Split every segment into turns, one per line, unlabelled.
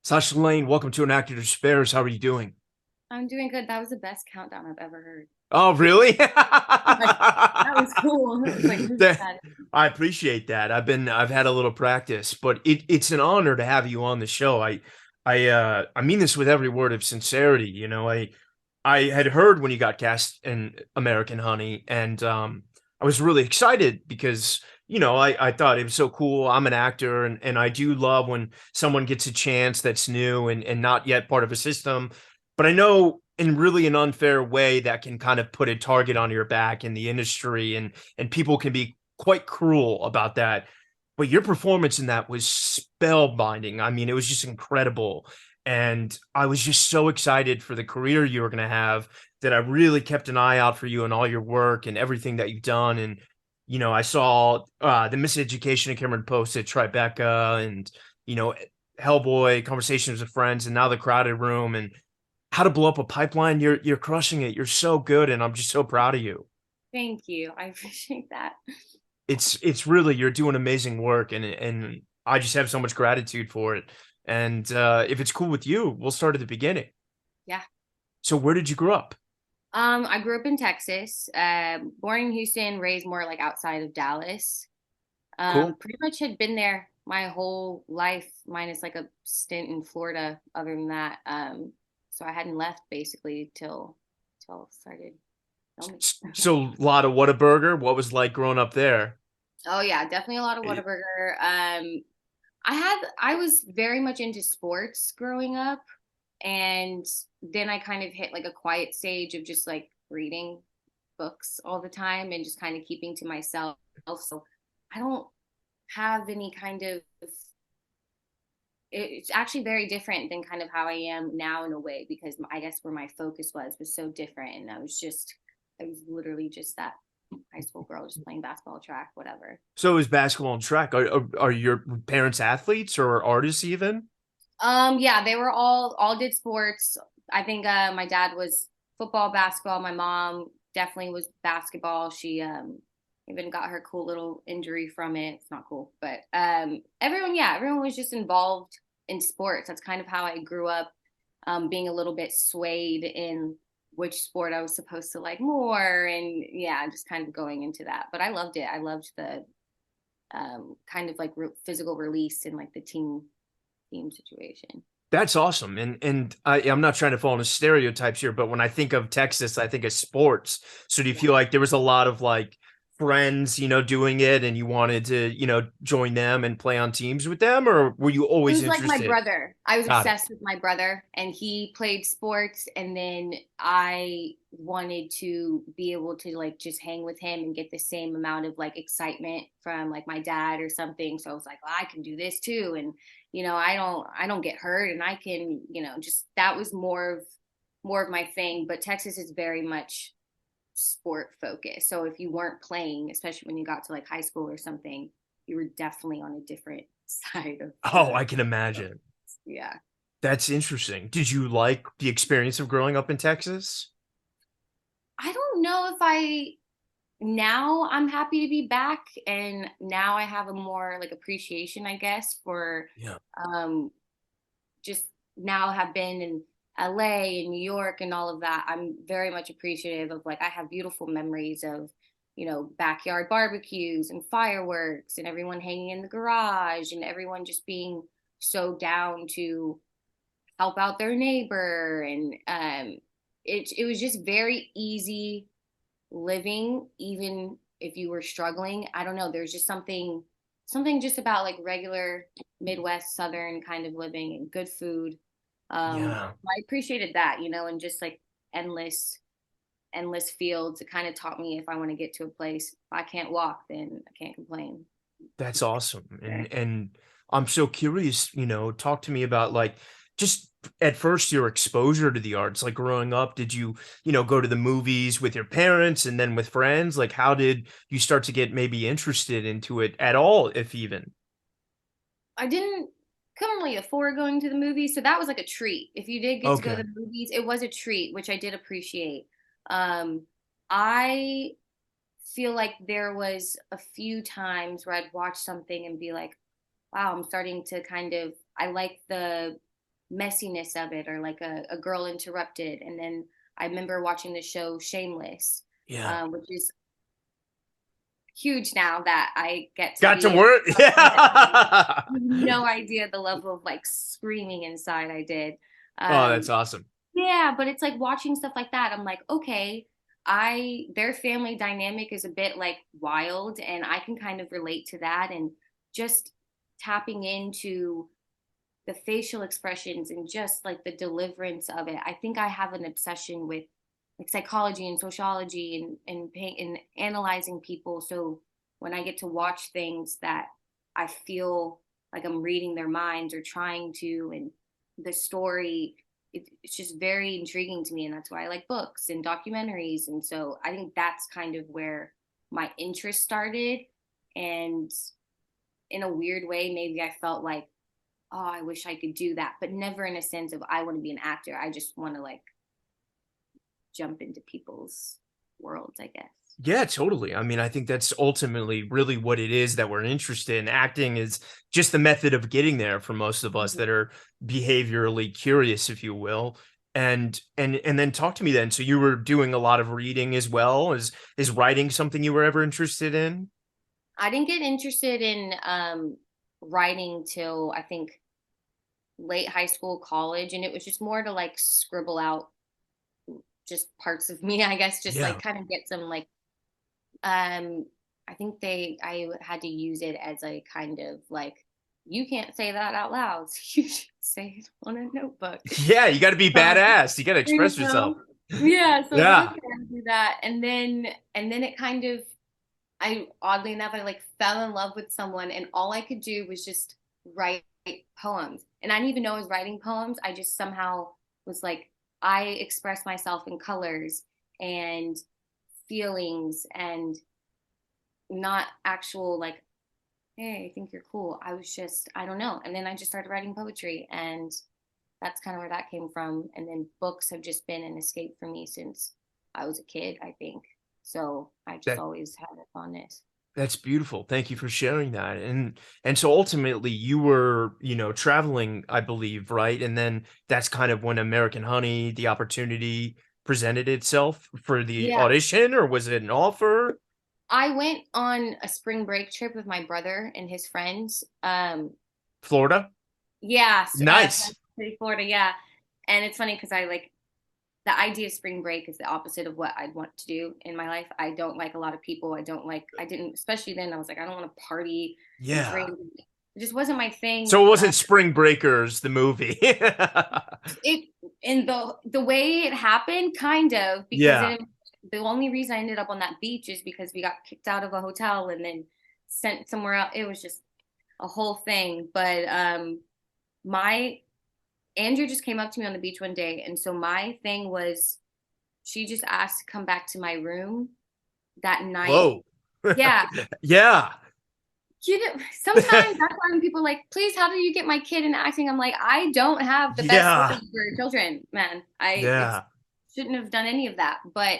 Sasha Lane, welcome to An Actor to Spares. How are you doing?
I'm doing good. That was the best countdown I've ever heard.
Oh, really?
Like, that was cool. I was like, who's
That-
that?
I appreciate that. I've had a little practice, but it's an honor to have you on the show. I mean this with every word of sincerity. I had heard when you got cast in American Honey, and I was really excited because I thought it was so cool. I'm an actor, and I do love when someone gets a chance that's new and not yet part of a system. But I know in really an unfair way that can kind of put a target on your back in the industry, and people can be quite cruel about that. But your performance in that was spellbinding. I mean, it was just incredible. And I was just so excited for the career you were going to have that I really kept an eye out for you and all your work and everything that you've done. And, I saw the Miseducation of Cameron Post at Tribeca and, you know, Hellboy, Conversations with Friends, and now The Crowded Room and How to Blow Up a Pipeline. You're crushing it. You're so good. And I'm just so proud of you.
Thank you. I appreciate that.
It's really, you're doing amazing work, and I just have so much gratitude for it. And if it's cool with you, we'll start at the beginning.
Yeah.
So where did you grow up?
I grew up in Texas, born in Houston, raised more like outside of Dallas.
Cool.
Pretty much had been there my whole life, minus like a stint in Florida. Other than that, so I hadn't left basically till I started filming.
So a lot of Whataburger. What was like growing up there?
Oh yeah, definitely a lot of
Eh,
Whataburger. I was very much into sports growing up, and then I kind of hit like a quiet stage of just like reading books all the time and just kind of keeping to myself. So I don't have any kind of it's actually very different than kind of how I am now in a way, because I guess where my focus was so different, and I was literally just that high school girl just playing basketball, track, whatever.
So is basketball and track. Are your parents athletes or artists even?
Yeah, they were all did sports. I think my dad was football, basketball. My mom definitely was basketball. She even got her cool little injury from it. It's not cool, but everyone was just involved in sports. That's kind of how I grew up, being a little bit swayed in which sport I was supposed to like more, and yeah, just kind of going into that. But I loved it. I loved the kind of like physical release and like the team situation.
That's awesome. And I'm not trying to fall into stereotypes here, but when I think of Texas, I think of sports. So do you
Yeah.
feel like there was a lot of like friends, doing it and you wanted to, join them and play on teams with them, or were you
It
always
was like my
interested?
brother. I was
Got it.
obsessed with my brother, and he played sports, and then I wanted to be able to like just hang with him and get the same amount of like excitement from like my dad or something. So I was like, well, I can do this too, and I don't get hurt, and I can, just that was more of my thing. But Texas is very much sport focused. So if you weren't playing, especially when you got to like high school or something, you were definitely on a different side of
Oh,
the
I can imagine.
yeah.
That's interesting. Did you like the experience of growing up in Texas?
I don't know if I now I'm happy to be back, and now I have a more like appreciation, I guess, for
Yeah.
um just now have been in LA and New York and all of that. I'm very much appreciative of like I have beautiful memories of, backyard barbecues and fireworks and everyone hanging in the garage and everyone just being so down to help out their neighbor, and it was just very easy living, even if you were struggling. I don't know, there's just something just about like regular Midwest Southern kind of living and good food.
Yeah.
I appreciated that, and just like endless fields. It kind of taught me if I want to get to a place, if I can't walk, then I can't complain.
That's
Just
awesome.
there.
And I'm so curious, talk to me about like just at first your exposure to the arts, like growing up, did you, go to the movies with your parents and then with friends? Like how did you start to get maybe interested into it at all, if even?
I didn't couldn't really afford going to the movies, so that was like a treat. If you did get to go to
Okay.
the movies, it was a treat, which I did appreciate. Um, I feel like there was a few times where I'd watch something and be like, wow, I'm starting to kind of I like the messiness of it, or like a Girl Interrupted. And then I remember watching the show Shameless,
Yeah.
which is huge now that I get to
Got to
be in.
work. Yeah.
No idea the level of like screaming inside I did.
Oh, that's
Um,
awesome.
yeah, but it's like watching stuff like that. I'm like, okay, their family dynamic is a bit like wild, and I can kind of relate to that. And just tapping into the facial expressions and just like the deliverance of it. I think I have an obsession with like psychology and sociology and analyzing people. So when I get to watch things that I feel like I'm reading their minds or trying to, and the story, it's just very intriguing to me, and that's why I like books and documentaries. And so I think that's kind of where my interest started. And in a weird way, maybe I felt like, oh, I wish I could do that, but never in a sense of I want to be an actor. I just want to like jump into people's worlds, I guess.
Yeah, totally. I mean, I think that's ultimately really what it is that we're interested in. Acting is just the method of getting there for most of us
Mhm.
that are behaviorally curious, if you will. And then talk to me then. So you were doing a lot of reading as well. Is writing something you were ever interested in?
I didn't get interested in writing till I think late high school, college, and it was just more to like scribble out just parts of me, I guess, just
Yeah.
like kind of get some like um I think I had to use it as a kind of like, you can't say that out loud, so you should say it on a notebook.
Yeah, you got to be
Um,
badass. You got to
you
express yourself.
know? Yeah, so I was like,
Yeah.
okay, I'll do that. And then it kind of, I oddly enough, I like fell in love with someone, and all I could do was just write poems. And I didn't even know I was writing poems. I just somehow was like, I express myself in colors and feelings, and not actual like, hey, I think you're cool. I was just, I don't know. And then I just started writing poetry, and that's kind of where that came from. And then books have just been an escape for me since I was a kid, I think. So I just
That
always had a fondness.
that's beautiful. Thank you for sharing that. And so ultimately you were, traveling, I believe, right? And then that's kind of when American Honey, the opportunity presented itself for the
Yeah.
audition, or was it an offer?
I went on a spring break trip with my brother and his friends.
Florida?
Yeah,
Nice.
City, Florida. Yeah. And it's funny because I like the idea of spring break is the opposite of what I'd want to do in my life. I don't like a lot of people. I didn't, especially then, I was like, I don't want to party and
Yeah.
drink. It just wasn't my thing.
So it wasn't Spring Breakers, the movie.
It in the way it happened, kind of, because
Yeah.
it, the only reason I ended up on that beach is because we got kicked out of a hotel and then sent somewhere else. It was just a whole thing. But my Andrew just came up to me on the beach one day, and so my thing was, she just asked to come back to my room that night.
Whoa.
Yeah.
Yeah.
Sometimes that's why when people are like, please, how do you get my kid in acting? I'm like, I don't have the best story
Yeah.
for children, man. It's
Yeah.
shouldn't have done any of that. But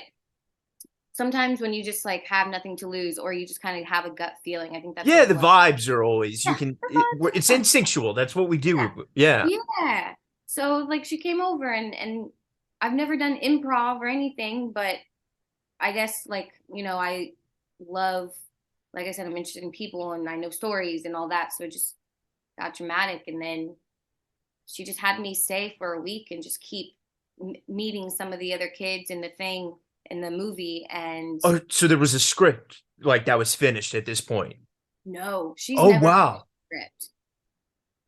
sometimes when you just like have nothing to lose, or you just kind of have a gut feeling, I think that's what
Yeah,
it
the
was.
vibes are always,
Yeah, the vibes
it's
are fun.
instinctual. That's what we do. Yeah.
Yeah. Yeah. So like she came over, and I've never done improv or anything, but I guess like, I love, like I said, I'm interested in people and I know stories and all that. So it just got dramatic. And then she just had me stay for a week and just keep meeting some of the other kids in the thing in the movie. And
Oh, so there was a script like that was finished at this point.
no, she's
Oh,
never finished
wow.
the script.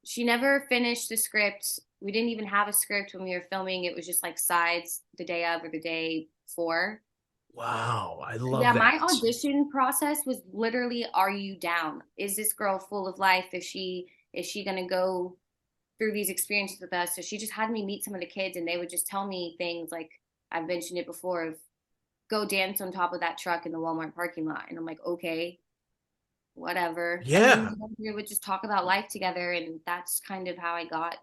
She never finished the script. We didn't even have a script when we were filming. It was just like sides the day of or the day before.
Wow. I love
Yeah, my
that.
audition process was literally, are you down? Is this girl full of life? Is she gonna go through these experiences with us? So she just had me meet some of the kids, and they would just tell me things like, I've mentioned it before, of go dance on top of that truck in the Walmart parking lot. And I'm like, okay, whatever. And then
Yeah.
we would just talk about life together, and that's kind of how I got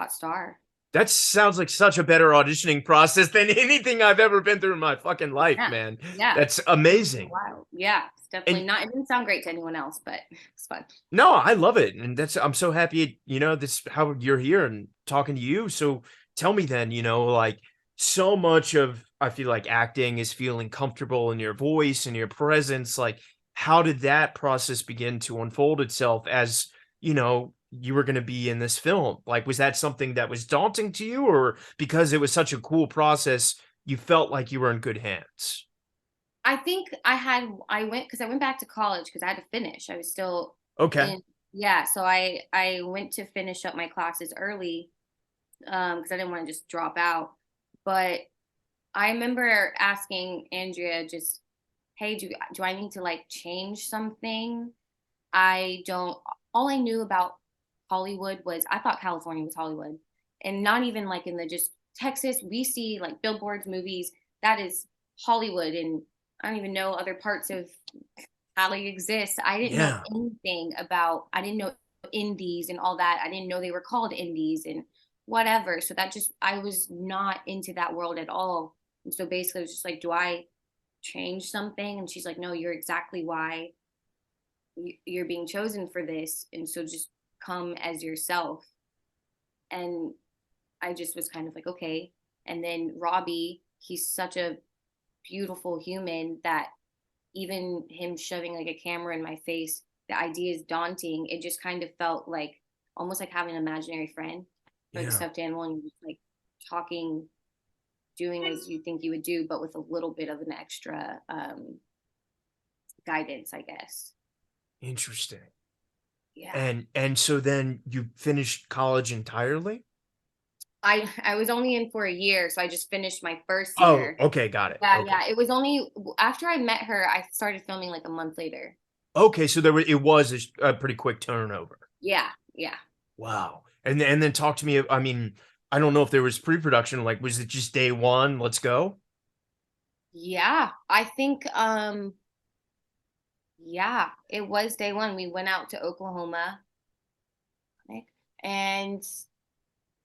Star.
That sounds like such a better auditioning process than anything I've ever been through in my fucking life,
Yeah.
man.
Yeah.
That's
It's been a
amazing.
while. Yeah. definitely
And
not, it didn't sound great to anyone else, but it's fun.
no, I love it. And I'm so happy, this how you're here and talking to you. So tell me then, like so much of I feel like acting is feeling comfortable in your voice and your presence. Like, how did that process begin to unfold itself as, you were going to be in this film? Like, was that something that was daunting to you, or because it was such a cool process, you felt like you were in good hands?
I think because I went back to college because I had to finish. I was still
Okay.
in, yeah. So I went to finish up my classes early because I didn't want to just drop out. But I remember asking Andrea just, hey, do I need to like change something? I don't, all I knew about Hollywood was I thought California was Hollywood. And not even like in the just Texas, we see like billboards, movies, that is Hollywood. And I don't even know other parts of Cali exist. I didn't know
Yeah.
anything about, I didn't know indies and all that. I didn't know they were called indies and whatever. So that just, I was not into that world at all. And so basically, it was just like, do I change something? And she's like, no, you're exactly why you're being chosen for this. And so just come as yourself. And I just was kind of like, okay. And then Robbie, he's such a beautiful human that even him shoving like a camera in my face, the idea is daunting. It just kind of felt like almost like having an imaginary friend, like a
Yeah.
stuffed animal, and you're just like talking, doing as you think you would do, but with a little bit of an extra guidance, I guess.
Interesting.
Yeah.
And so then you finished college entirely?
I was only in for a year, so I just finished my first
Oh,
year.
okay, got it.
Yeah,
Okay.
yeah. It was only after I met her, I started filming like a month later.
Okay, so it was a pretty quick turnover.
Yeah, yeah.
Wow. And then talk to me. I mean, I don't know if there was pre-production. Like, was it just day one? Let's go.
Yeah. I think yeah, it was day one. We went out to Oklahoma, right, and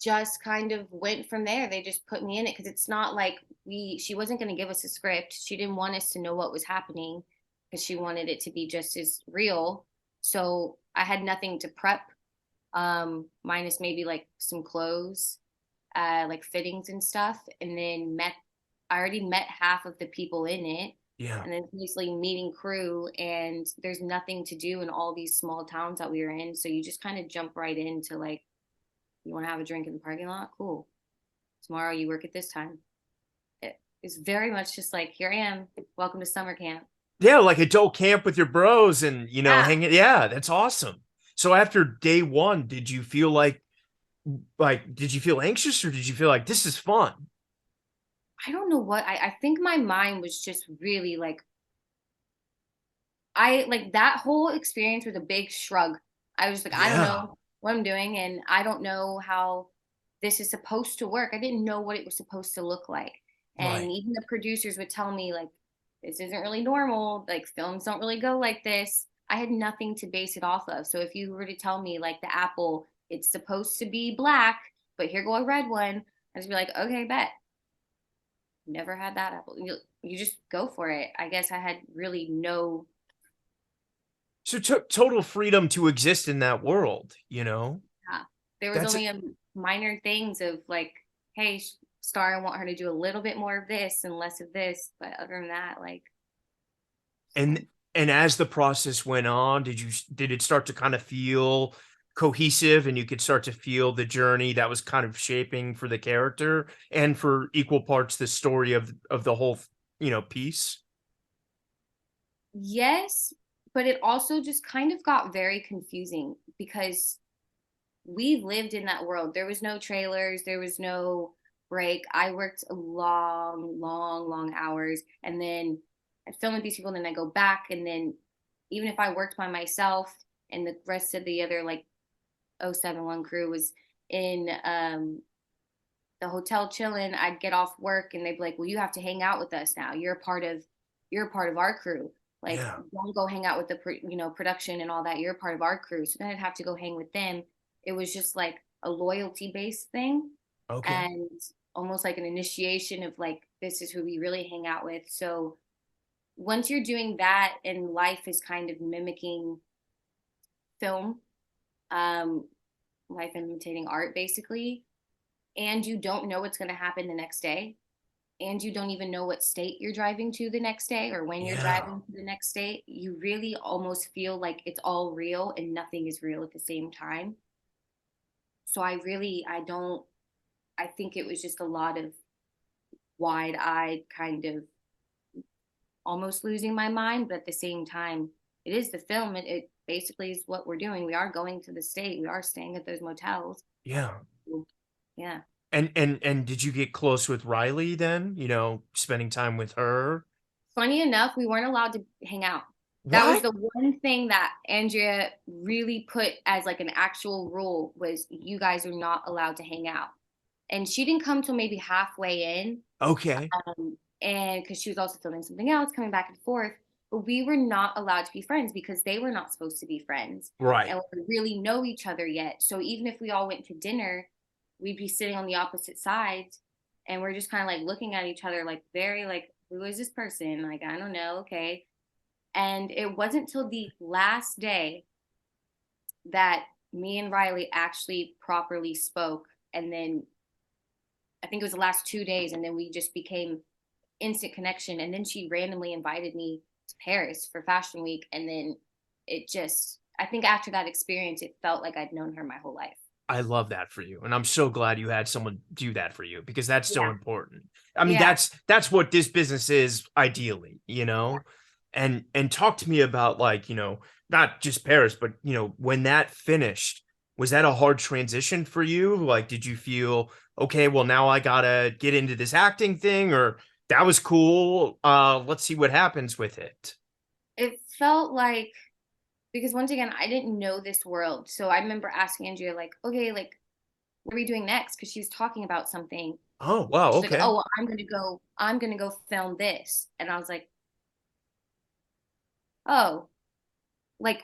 just kind of went from there. They just put me in it because it's not like she wasn't going to give us a script. She didn't want us to know what was happening because she wanted it to be just as real. So I had nothing to prep, minus maybe like some clothes, like fittings and stuff. And then I already met half of the people in it.
Yeah.
And then basically meeting crew, and there's nothing to do in all these small towns that we were in. So you just kind of jump right into like, you want to have a drink in the parking lot? Cool. Tomorrow you work at this time. It's very much just like, here I am. Welcome to summer camp.
Yeah, like adult camp with your bros and
Yeah.
hanging. Yeah, that's awesome. So after day one, did you feel like did you feel anxious, or did you feel like this is fun?
I don't know what I think my mind was just really like, I like that whole experience was a big shrug. I was like, I don't
Yeah.
know what I'm doing, and I don't know how this is supposed to work. I didn't know what it was supposed to look like. And
Right.
even the producers would tell me, like, this isn't really normal. Like, films don't really go like this. I had nothing to base it off of. So if you were to tell me, like, the apple, it's supposed to be black, but here go a red one, I'd just be like, okay, bet. Never had that apple. You just go for it. I guess I had really no.
So total freedom to exist in that world.
Yeah. There was
That's
only a minor things of like, hey, Star, I want her to do a little bit more of this and less of this, but other than that, like,
and and as the process went on, did it start to kind of feel cohesive, and you could start to feel the journey that was kind of shaping for the character and for equal parts the story of the whole piece?
yes, but it also just kind of got very confusing because we lived in that world. There was no trailers, there was no break. I worked long, long, long hours, and then I film with these people, and then I go back, and then even if I worked by myself and the rest of the other like 071 crew was in the hotel chilling, I'd get off work and they'd be like, well, you have to hang out with us now. You're a part of our crew. Like,
Yeah.
don't go hang out with the production and all that. You're a part of our crew. So then I'd have to go hang with them. It was just like a loyalty based thing,
Okay.
and almost like an initiation of like, this is who we really hang out with. So once you're doing that and life is kind of mimicking film, um, life imitating art basically, and you don't know what's going to happen the next day, and you don't even know what state you're driving to the next day or when you're
Yeah.
driving to the next state, you really almost feel like it's all real and nothing is real at the same time. So I don't, I think it was just a lot of wide eyed kind of almost losing my mind, but at the same time, it is the film. It basically is what we're doing. We are going to the state. We are staying at those motels.
Yeah.
Yeah.
And did you get close with Riley then? You know, spending time with her?
Funny enough, we weren't allowed to hang out. That was
What?
the one thing that Andrea really put as like an actual rule was you guys are not allowed to hang out. And she didn't come till maybe halfway in.
Okay.
And because she was also filming something else, coming back and forth. But we were not allowed to be friends because they were not supposed to be friends
Right.
and we really know each other yet. So even if we all went to dinner, we'd be sitting on the opposite sides and we're just kind of like looking at each other like very like, who is this person? Like, I don't know. Okay. And it wasn't till the last day that me and Riley actually properly spoke. And then I think it was the last 2 days. And then we just became instant connection. And then she randomly invited me to Paris for Fashion Week. And then it just, I think after that experience, it felt like I'd known her my whole life.
I love that for you. And I'm so glad you had someone do that for you because that's so
Yeah.
important. I mean,
Yeah.
that's what this business is ideally, you
Yeah.
know? And talk to me about like, you know, not just Paris, but you know, when that finished, was that a hard transition for you? Like, did you feel, okay, well now I gotta get into this acting thing, or that was cool. Let's see what happens with it.
It felt like, because once again, I didn't know this world. So I remember asking Andrea, like, okay, like, what are we doing next? Because she was talking about something.
Oh, wow,
She's like,
okay.
oh, well, I'm gonna go film this. And I was like, oh, like,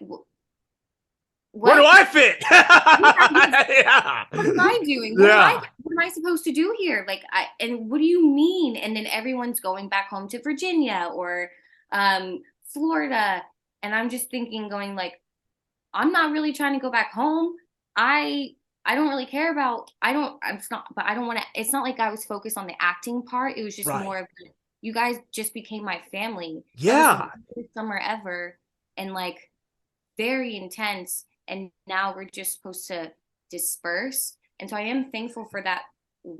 Where do
what?
I fit?
Yeah, because
Yeah.
what am I doing?
Yeah.
What am I supposed to do here? Like, and what do you mean? And then everyone's going back home to Virginia or Florida. And I'm just thinking, going like, I'm not really trying to go back home. I I don't really care about I don't it's not but I don't want to it's not like I was focused on the acting part. It was just more
Right.
of like, you guys just became my family. That was the
Yeah.
best summer ever and like very intense and now we're just supposed to disperse. And so I am thankful for that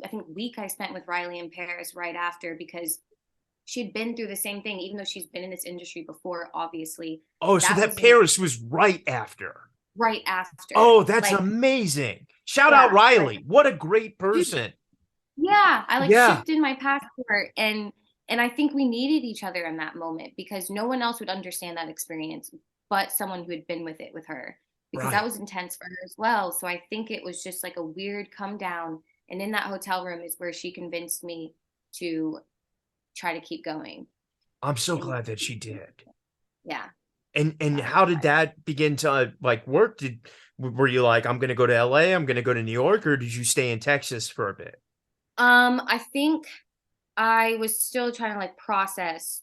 I think week I spent with Riley in Paris right after because she'd been through the same thing even though she's been in this industry before obviously.
Oh, so
That
that
was in
Paris was right after.
right after.
Oh, that's
Like,
amazing. Shout out
yeah, like,
Riley. What a great
dude,
person.
yeah, I like
Yeah.
shipped in my passport and I think we needed each other in that moment because no one else would understand that experience but someone who had been with it with her because that
Right.
was intense for her as well. So I think it was just like a weird come down and in that hotel room is where she convinced me to try to keep going.
I'm so
And
glad that she did.
yeah,
And
I'm
how did
excited.
that begin to like work? Were you like, I'm gonna go to LA, I'm gonna go to New York, or did you stay in Texas for a bit?
I think I was still trying to like process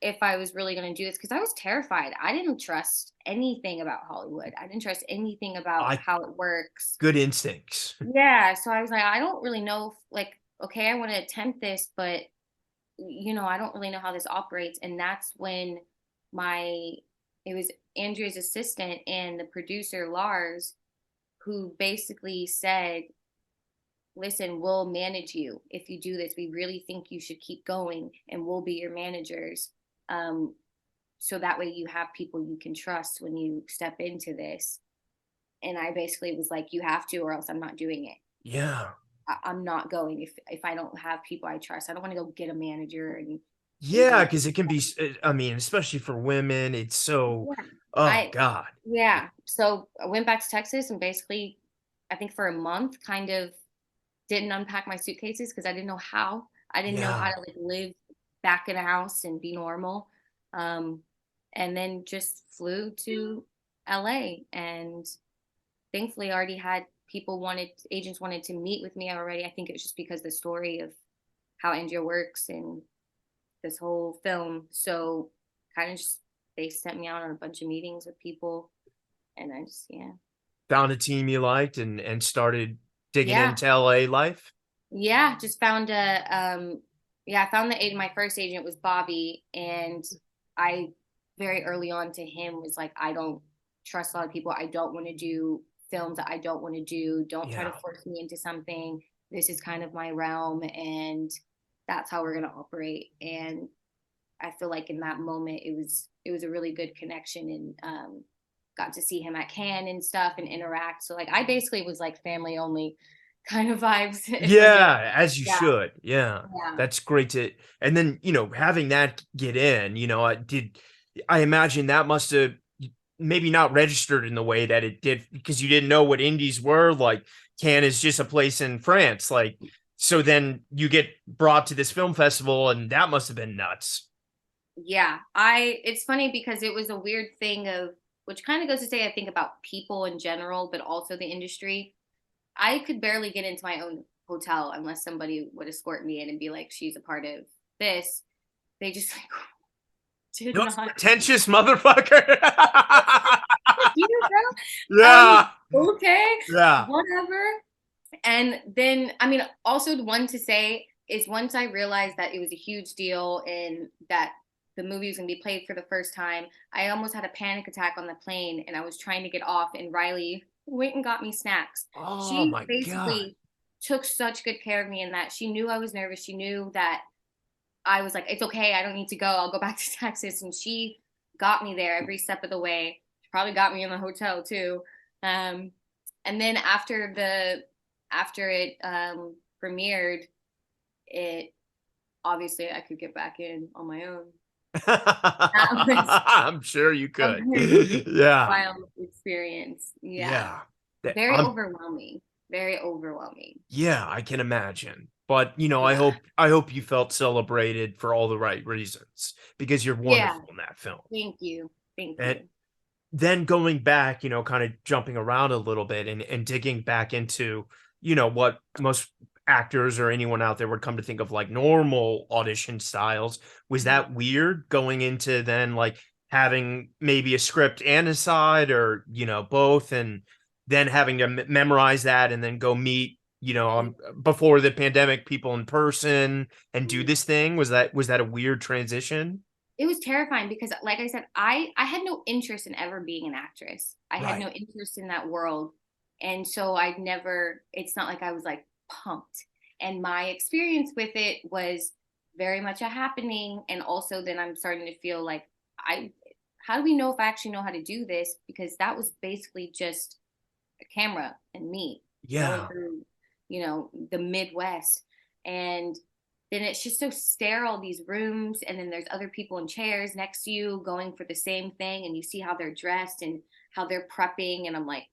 if I was really going to do this because I was terrified. I didn't trust anything about Hollywood. I didn't trust anything about
I
how it works.
Good instincts.
Yeah, so I was like, I don't really know if, like, okay, I want to attempt this, but I don't really know how this operates. And that's when my it was Andrea's assistant and the producer Lars who basically said, "Listen, we'll manage you if you do this. We really think you should keep going, and we'll be your managers." Um, so that way you have people you can trust when you step into this. And I basically was like, you have to, or else I'm not doing it.
Yeah.
I'm not going if I don't have people I trust. I don't want to go get a manager and
Yeah,
go
because it can be, I mean, especially for women, it's so,
yeah.
oh
I
God.
yeah. So I went back to Texas and basically I think for a month kind of didn't unpack my suitcases because I didn't know how. I didn't know how
Yeah.
to like live back in a house and be normal. Um, and then just flew to LA and thankfully I already had agents wanted to meet with me already. I think it was just because the story of how Andrea works and this whole film. So kind of just they sent me out on a bunch of meetings with people, and I just
Found a team you liked and started digging
yeah
into LA life.
yeah just found a I found the agent. My first agent was Bobby, and I very early on to him was like, I don't trust a lot of people. I don't want to do films that I don't want to do. Don't try to
Yeah.
force me into something. This is kind of my realm, and that's how we're going to operate. And I feel like in that moment it was a really good connection, and got to see him at Cannes and stuff and interact. So like I basically was like family only kind of vibes if I'm being
Yeah, as you
yeah
should. Yeah.
yeah
That's great to, and then, having that get in, I imagine that must have maybe not registered in the way that it did because you didn't know what indies were. Like Cannes is just a place in France. Like, so then you get brought to this film festival and that must have been nuts.
yeah. I It's funny because it was a weird thing of, which kind of goes to say I think about people in general, but also the industry. I could barely get into my own hotel unless somebody would escort me in and be like, she's a part of this. They just like did
Those
not.
pretentious motherfucker.
You know, I was
Yeah.
okay,
Yeah.
whatever. And then, I mean, also one to say is once I realized that it was a huge deal and that the movie was going to be played for the first time, I almost had a panic attack on the plane and I was trying to get off, and Riley went and got me snacks.
Oh
She
my God.
basically took such good care of me in that she knew I was nervous. She knew that I was like, it's okay. I don't need to go. I'll go back to Texas. And she got me there every step of the way. She probably got me in the hotel too. Um, and then after it premiered, it obviously I could get back in on my own. That was
I'm sure you
a
could.
very
Yeah.
wild experience. Yeah.
Yeah. That
Very
I'm
overwhelming. Very overwhelming.
Yeah, I can imagine. But, I
Yeah.
hope you felt celebrated for all the right reasons because you're
Yeah.
wonderful in that film.
Thank you. Thank
And
you.
then going back, kind of jumping around a little bit and digging back into, what most actors or anyone out there would come to think of like normal audition styles. Was
Mhm.
that weird going into then like having maybe a script and a side or, both and then having to memorize that and then go meet, before the pandemic people in person and do this thing? Was that a weird transition?
It was terrifying because like I said, I had no interest in ever being an actress. I had no
Right.
interest in that world. And so I'd never, it's not like I was like pumped. And my experience with it was very much a happening. And also then I'm starting to feel like I how do we know if I actually know how to do this? Because that was basically just a camera and me going
Yeah.
through, the Midwest. And then it's just so sterile, these rooms, and then there's other people in chairs next to you going for the same thing, and you see how they're dressed and how they're prepping. And I'm like,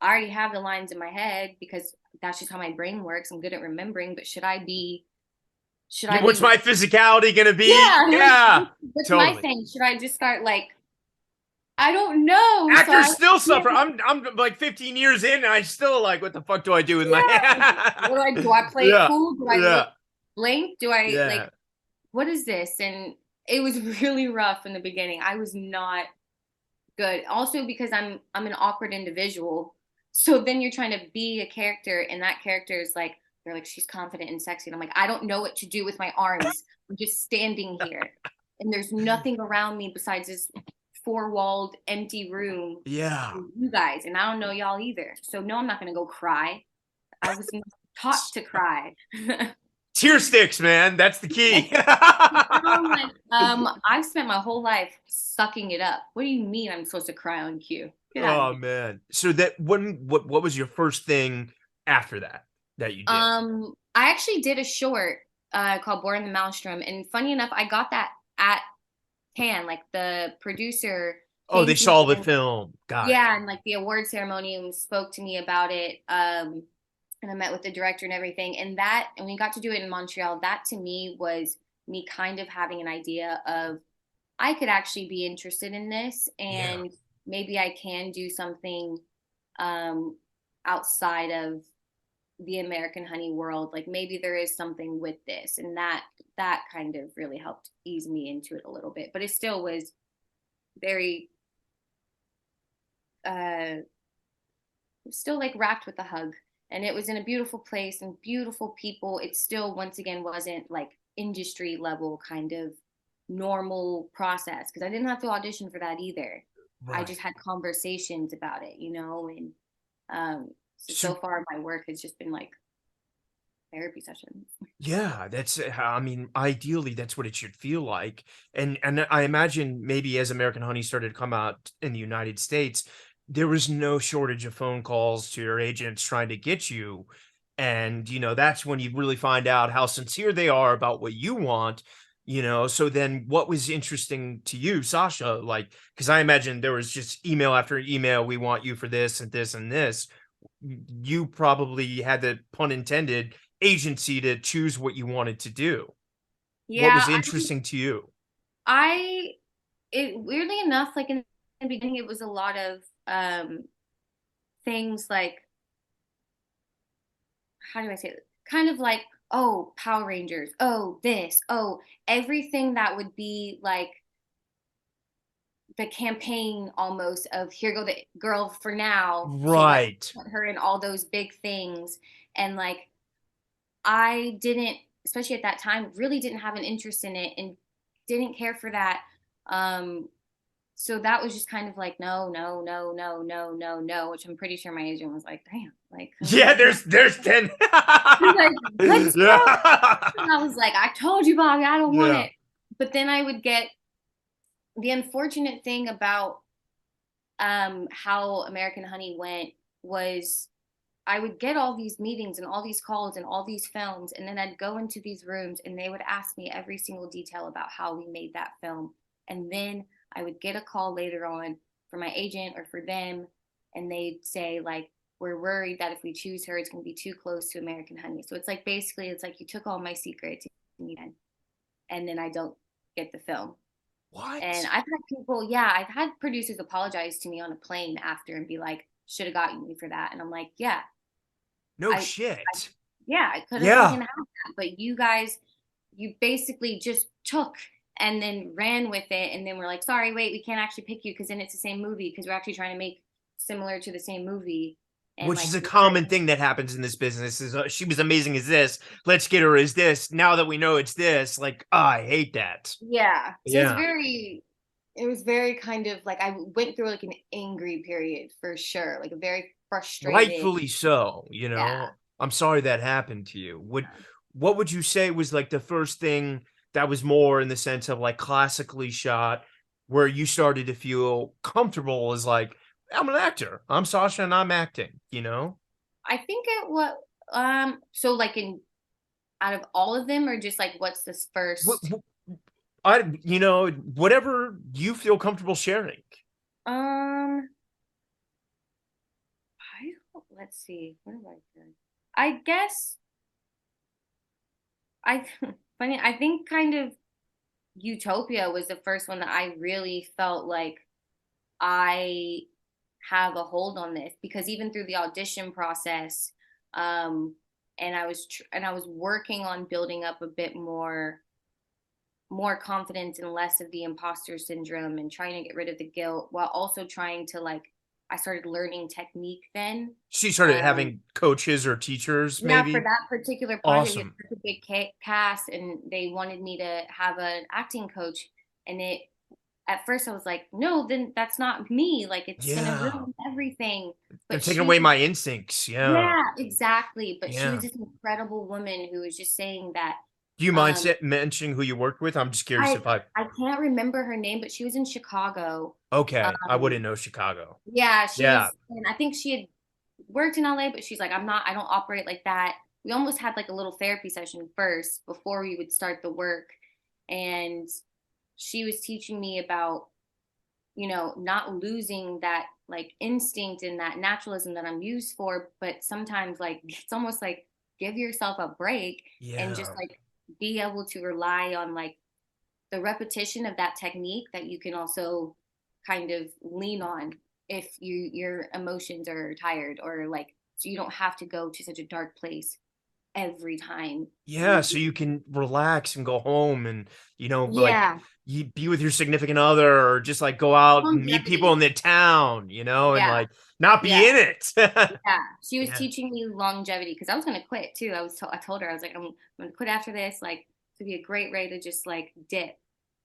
I already have the lines in my head because that's just how my brain works. I'm good at remembering, but should I
What's
be
my physicality gonna be?
yeah, like
Yeah,
what's my
totally.
thing? Should I just start like I don't know. So
Actors
I
still
yeah,
suffer. I'm like 15 years in, and I still like, what the fuck do I do with my
yeah.
hand?
What do I play it
Yeah,
cool? Do I look
yeah,
blank? Do I like
yeah,
what is this? And it was really rough in the beginning. I was not good. Also because I'm an awkward individual. So then you're trying to be a character and that character is like they're like she's confident and sexy and I'm like I don't know what to do with my arms. I'm just standing here and there's nothing around me besides this four-walled empty room
yeah.
with you guys and I don't know y'all either. So no, I'm not going to go cry. I was not taught to cry.
Tear sticks, man. That's the key.
I'm like, I've spent my whole life sucking it up. What do you mean I'm supposed to cry on cue? Get out of
Oh
here.
man. So that what was your first thing after that you did?
I actually did a short called Born in the Maelstrom, and funny enough, I got that at Cannes. Like the producer
Oh, they
came to me
saw the
and
film. Got it.
yeah, and like the award ceremony and spoke to me about it. And I met with the director and everything, and we got to do it in Montreal. That to me was me kind of having an idea of I could actually be interested in this
Yeah.
and maybe I can do something um, outside of the American Honey world, like maybe there is something with this, and that kind of really helped ease me into it a little bit. But it still was very uh still like wrapped with a hug, and it was in a beautiful place and beautiful people. It still once again wasn't like industry level kind of normal process, because I didn't have to audition for that either. I
Right.
just had conversations about it, and so
So
far my work has just been like therapy sessions.
yeah, that's I mean, ideally, that's what it should feel like. And I imagine maybe as American Honey started to come out in the United States, there was no shortage of phone calls to your agents trying to get you. And, that's when you really find out how sincere they are about what you want. So then what was interesting to you, Sasha? Like, because I imagine there was just email after email, we want you for this and this and this. You probably had the pun intended agency to choose what you wanted to do. What was
Yeah,
interesting to you?
I it weirdly enough, like in the beginning, it was a lot of things like, how do I say it? Kind of like, oh, Power Rangers, oh, this, oh, everything that would be like the campaign almost of here go the girl for now. So let's
Right.
put her in all those big things. And like I didn't, especially at that time, really didn't have an interest in it and didn't care for that. Um, so that was just kind of like no, no, no, no, no, no, no, which I'm pretty sure my agent was like, damn, like
Yeah, there's 10.
he's like, let's go.
Yeah.
And I was like, I told you, Bobby, I don't want
Yeah.
it. But then I would get the unfortunate thing about how American Honey went was I would get all these meetings and all these calls and all these films, and then I'd go into these rooms and they would ask me every single detail about how we made that film. And then I would get a call later on for my agent or for them, and they'd say, like, we're worried that if we choose her, it's going to be too close to American Honey. So it's like basically, it's like you took all my secrets and then I don't get the film. And
What?
I've had people, yeah, I've had producers apologize to me on a plane after and be like, should have gotten me for that. And I'm like, yeah,
No
I
shit.
yeah, I could have
Yeah.
fucking had that. But you guys, you basically just took and then ran with it. And then we're like, sorry, wait, we can't actually pick you because then it's the same movie because we're actually trying to make similar to the same movie. And
Which
like,
is a common thing that happens in this business is she was amazing as this. Let's get her as this. Now that we know it's this, like, I hate that.
yeah. So
Yeah.
it was very kind of like I went through like an angry period for sure, like a very frustrated.
Rightfully so,
Yeah.
I'm sorry that happened to you. What would you say was like the first thing that was more in the sense of like classically shot where you started to feel comfortable as like, I'm an actor. I'm Sasha and I'm acting, you know?
I think it what so like in out of all of them or just like what's this
What,
first?
whatever you feel comfortable sharing.
Um let's see. What have I done? I guess I funny, I think kind of Utopia was the first one that I really felt like I have a hold on this because even through the audition process, um, and I was working on building up a bit more confidence and less of the imposter syndrome and trying to get rid of the guilt while also trying to like I started learning technique then.
She started
Um,
having coaches or teachers,
yeah, for
maybe.
that particular project, we had
Awesome.
such a big cast, and they wanted me to have an acting coach. And it at first I was like, no, then that's not me. Like it's gonna
Yeah.
ruin everything.
They're
But
taking
she,
away my instincts. Yeah.
yeah, exactly. But she was
Yeah.
this incredible woman who was just saying that.
Do you mind
Um,
mentioning who you worked with? I'm just curious
I
if I.
I can't remember her name, but she was in Chicago.
Okay, I
Um,
wouldn't know Chicago.
yeah, she
Yeah.
was, and I think she had worked in LA, but she's like, I'm not, I don't operate like that. We almost had like a little therapy session first before we would start the work. And she was teaching me about, not losing that like instinct and that naturalism that I'm used for, but sometimes like it's almost like give yourself a break and just
Yeah.
like be able to rely on like the repetition of that technique that you can also kind of lean on if your emotions are tired or like so you don't have to go to such a dark place every time
Yeah,
you
so you can relax and go home and, like
yeah,
you be with your significant other or just like go out and meet people in
longevity.
the town, and
Yeah,
like not
yeah,
be in it.
yeah. She was
Yeah.
teaching me longevity because I was gonna quit too. I told her I was like, I'm gonna quit after this. Like, to be a great way to just like dip.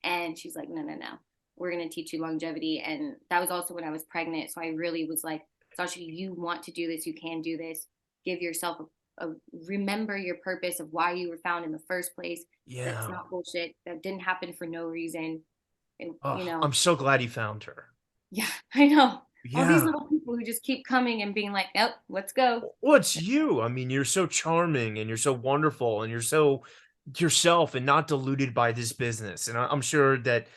And she's like, no, no, no. We're gonna teach you longevity. And that was also when I was pregnant. So I really was like, Sasha, you want to do this, you can do this. Give yourself a remember your purpose of why you were found in the first place. That's
Yeah.
not bullshit. That didn't happen for no reason. And
Oh, I'm so glad you found her.
yeah, I know. All these
Yeah.
little people who just keep coming and being like, nope, let's go.
Well, it's you. I mean, you're so charming and you're so wonderful and you're so yourself and not diluted by this business. And I'm sure that,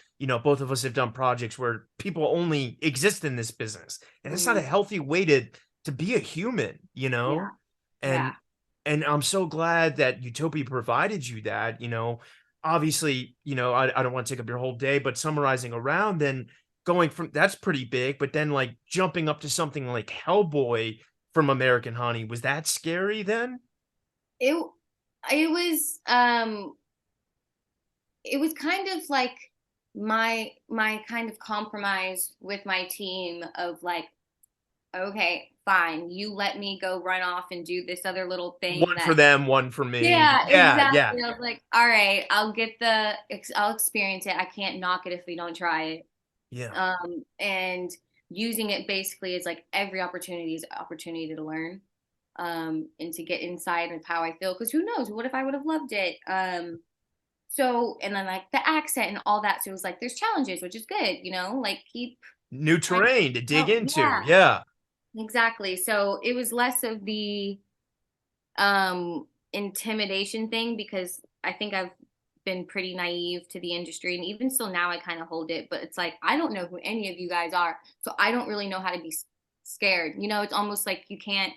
both of us have done projects where people only exist in this business. And it's not a
Mhm.
healthy way to be a human.
Yeah,
And
yeah.
and I'm so glad that Utopia provided you that, obviously, I don't want to take up your whole day, but summarizing around then going from that's pretty big, but then like jumping up to something like Hellboy from American Honey, was that scary then?
It it was it was kind of like my kind of compromise with my team of like, okay, fine, you let me go run off and do this other little thing
One for
that
them, one for me.
yeah,
Yeah, yeah,
exactly. I was like, all right, I'll experience it. I can't knock it if we don't try it.
yeah.
And using it basically is like every opportunity is an opportunity to learn, and to get inside of how I feel. Because who knows? What if I would have loved it? So, and then like the accent and all that. So it was like there's challenges, which is good, like keep
New
trying to,
terrain to dig
oh
into.
yeah,
Yeah.
exactly. So it was less of the intimidation thing because I think I've been pretty naive to the industry, and even still now I kind of hold it, but it's like I don't know who any of you guys are, so I don't really know how to be scared. It's almost like you can't,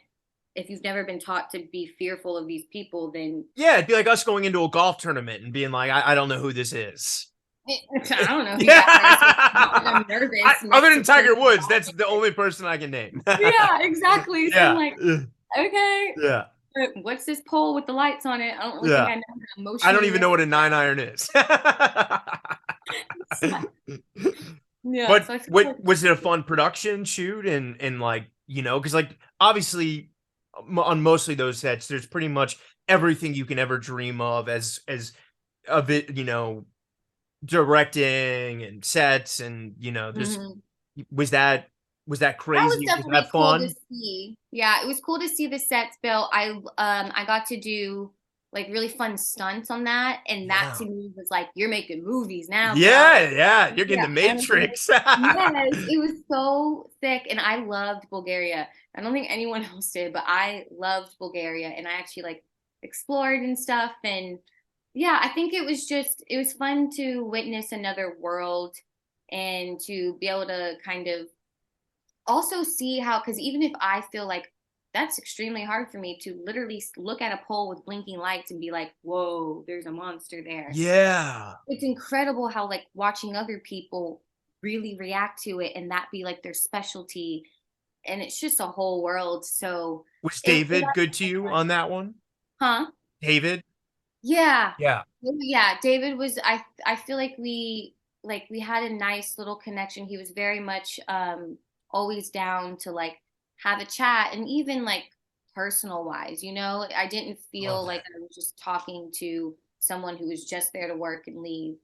if you've never been taught to be fearful of these people, then
Yeah, it'd be like us going into a golf tournament and being like, I don't know who this is.
I don't know who you
Yeah.
guys are, so it's not like I'm nervous
Other
next to
than
the person
Tiger Woods, that's the
golfing.
only person I can name.
Yeah, exactly. So I'm
Yeah.
like, okay,
Yeah.
but what's this pole with the lights on it? I don't really think
Yeah.
I know how to
I don't
emotionally
even
react.
know what a 9 iron is.
Yeah,
But
so I feel
what
like
was it a fun production shoot and like, because like obviously on mostly those sets, there's pretty much everything you can ever dream of as a bit, directing and sets and there's
mhm.
was that was that
That was
crazy? Was
definitely
that
cool to
fun?
see. Yeah, it was cool to see the sets built. I got to do like really fun stunts on that, and that
Yeah.
to me was like, you're making movies now, girl.
Yeah, yeah. You're getting
Yeah,
the
I was like,
Matrix.
yes, it was so sick, and I loved Bulgaria. I don't think anyone else did, but I loved Bulgaria, and I actually like explored and stuff, and yeah, I think it was fun to witness another world and to be able to kind of also see how, because even if I feel like that's extremely hard for me to literally look at a pole with blinking lights and be like, whoa, there's a monster there.
Yeah.
It's incredible how like watching other people really react to it and that be like their specialty. And it's just a whole world. So
Was
it
David good to you on that one?
huh?
David?
Yeah.
Yeah.
Yeah. David was, I feel like we had a nice little connection. He was very much always down to like have a chat, and even like personal wise, I didn't
Love
feel like
that.
I was just talking to someone who was just there to work and leave.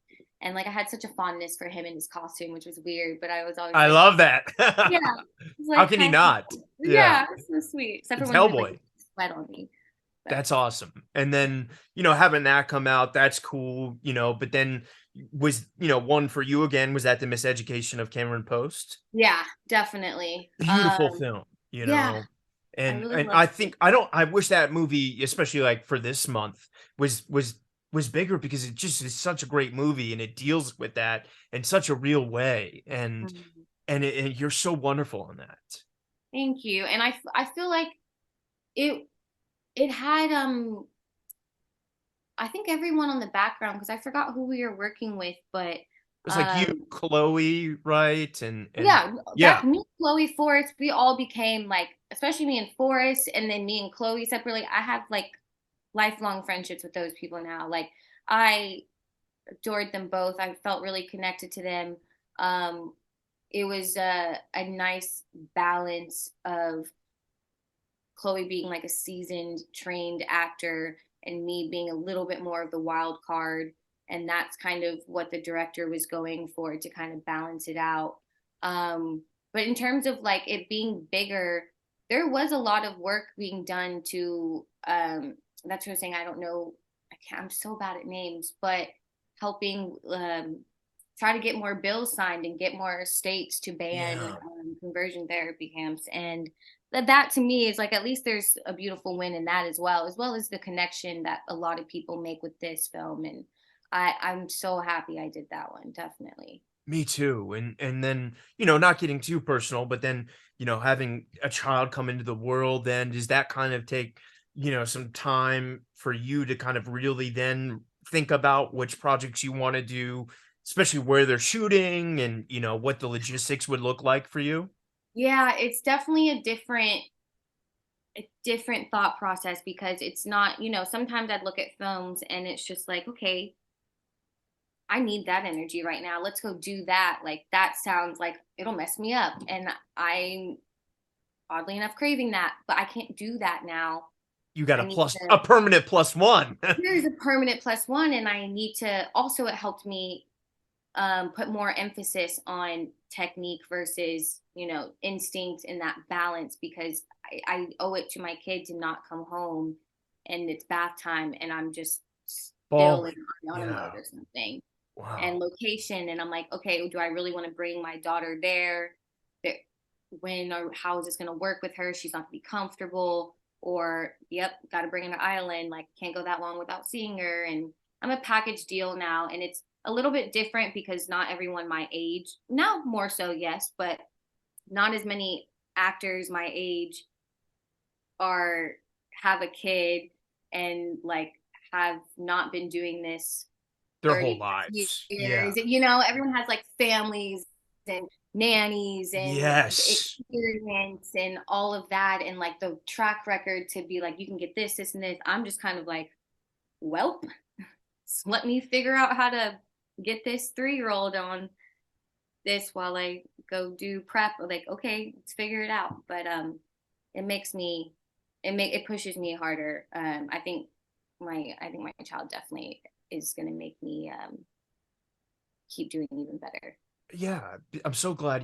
And like I had such a fondness for him and his costume, which was weird, but I was always
I
like,
love that.
yeah, it's
How
like
can he
kind
not?
of,
Yeah.
yeah, it's so sweet. Except for
It's
when he would like
Hellboy.
sweat on me. But
That's awesome. And then, having that come out, that's cool, but then was, one for you again, was that the Miseducation of Cameron Post?
yeah, definitely.
Beautiful film.
Yeah, I
And
really
and
loved
I
it.
think I wish that movie, especially like for this month, was bigger because it just is such a great movie and it deals with that in such a real way. And
Mhm.
and you're so wonderful in that.
Thank you. And I feel like it it had I think everyone on the background, because I forgot who we were working with, but
It was like you, Chloe, right? And
Yeah,
yeah.
that me, Chloe, Forrest, we all became like, especially me and Forrest, and then me and Chloe separately. I have like lifelong friendships with those people now. Like I adored them both. I felt really connected to them. Um, it was a nice balance of Chloe being like a seasoned, trained actor, and me being a little bit more of the wild card. And that's kind of what the director was going for to kind of balance it out. But in terms of like it being bigger, there was a lot of work being done to, that's what I'm saying. I don't know. I'm so bad at names, but helping try to get more bills signed and get more states to ban
Yeah.
conversion therapy camps. And that to me is like at least there's a beautiful win in that as well as the connection that a lot of people make with this film. And I'm so happy I did that one, definitely.
Me too. And then, not getting too personal, but then, having a child come into the world, then does that kind of take, some time for you to kind of really then think about which projects you want to do, especially where they're shooting and, what the logistics would look like for you?
Yeah, it's definitely a different thought process because it's not, sometimes I'd look at films and it's just like, okay, I need that energy right now. Let's go do that. Like that sounds like it'll mess me up. And I'm oddly enough craving that, but I can't do that now.
You got
I
a
need
plus,
to
a permanent plus one.
Here's a permanent plus one. And I need to also, it helped me put more emphasis on technique versus, instinct and that balance because I owe it to my kid to not come home and it's bath time and I'm just still in
Bawling.
Ariana mode
Yeah.
or something. And
Wow.
location, and I'm like, okay, do I really want to bring my daughter there? There, when or how is this going to work with her? She's not going to be comfortable. Or, yep, got to bring her to Island. Like, can't go that long without seeing her. And I'm a package deal now, and it's a little bit different because not everyone my age, now more so, yes, but not as many actors my age are have a kid and like have not been doing this
Their whole
30 plus
lives.
years.
Yeah.
Everyone has like families and nannies and
Yes.
experience and all of that and like the track record to be like you can get this and this. I'm just kind of like, well, let me figure out how to get this 3-year-old on this while I go do prep. Like, okay, let's figure it out. But it makes me it pushes me harder. I think my child definitely is gonna make me keep doing even better.
Yeah, I'm so glad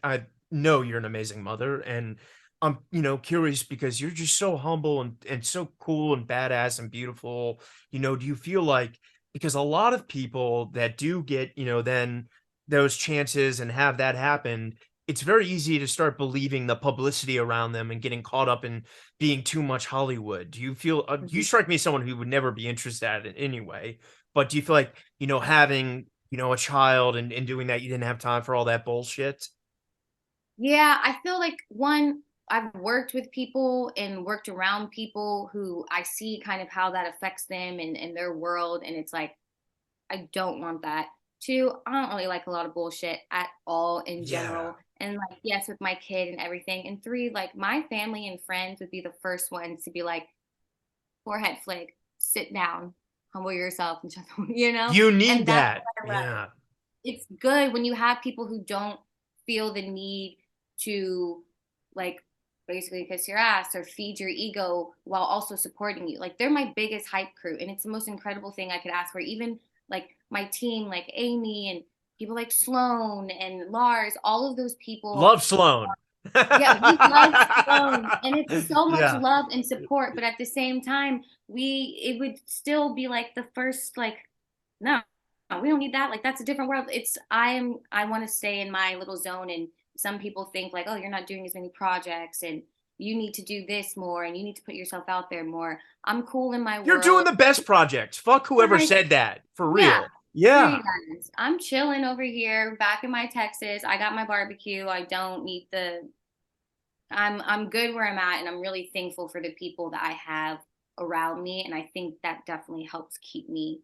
I know you're an amazing mother, and I'm, curious because you're just so humble and so cool and badass and beautiful. Do you feel like because a lot of people that do get, then those chances and have that happen, it's very easy to start believing the publicity around them and getting caught up in being too much Hollywood. Do you feel you
Mhm.
strike me as someone who would never be interested in anyway, but do you feel like, having a child and doing that, you didn't have time for all that bullshit?
Yeah, I feel like one, I've worked with people and worked around people who I see kind of how that affects them and their world. And it's like, I don't want that. Two, I don't really like a lot of bullshit at all in
Yeah.
general. And like, yes, with my kid and everything. And three, like my family and friends would be the first ones to be like, forehead flick, sit down, humble yourself, and shut the,
You need
and that's
that.
what I love.
Yeah.
It's good when you have people who don't feel the need to like basically kiss your ass or feed your ego while also supporting you. Like they're my biggest hype crew, and it's the most incredible thing I could ask for. Even like my team, like Amy and people like Sloan and Lars, all of those people.
Love Sloan.
Yeah, we love Sloan, and it's so much
Yeah.
love and support. But at the same time, it would still be like the first like, no, we don't need that. Like that's a different world. I want to stay in my little zone, and some people think like, oh, you're not doing as many projects, and you need to do this more, and you need to put yourself out there more. I'm cool in my
You're doing
world.
the best projects. Fuck whoever
Like,
said that. For
yeah,
real.
screw
Yeah.
you guys. I'm chilling over here, back in my Texas. I got my barbecue. I don't need the I'm good where I'm at, and I'm really thankful for the people that I have around me, and I think that definitely helps keep me